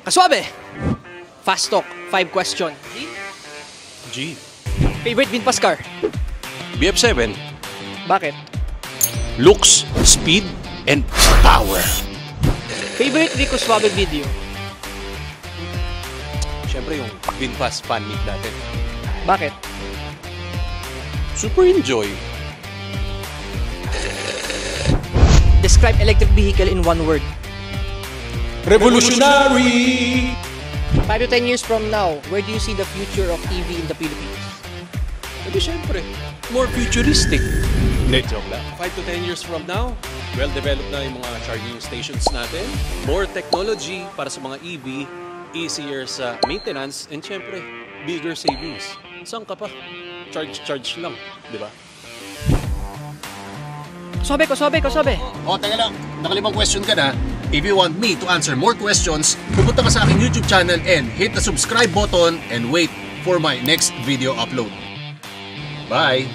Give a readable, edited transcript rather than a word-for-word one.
Kaswabe! Fast talk, 5 question. G. Favorite VinFast car? BF7. Bakit? Looks, speed, and power. Favorite Rico Suave video? Siyempre yung VinFast fan meet natin. Bakit? Super enjoy. Describe electric vehicle in 1 word. Revolutionary! 5 to 10 years from now, where do you see the future of EV in the Philippines? Edi siyempre, more futuristic. Hindi, joke lang. 5 to 10 years from now, well-developed na yung mga charging stations natin. More technology para sa mga EV, easier sa maintenance, and siyempre, bigger savings. Saan ka pa? Charge lang, di ba? Kaswabe! O, teka lang. Nakalimang question ka na. If you want me to answer more questions, pupunta ka sa aking YouTube channel and hit the subscribe button and wait for my next video upload. Bye!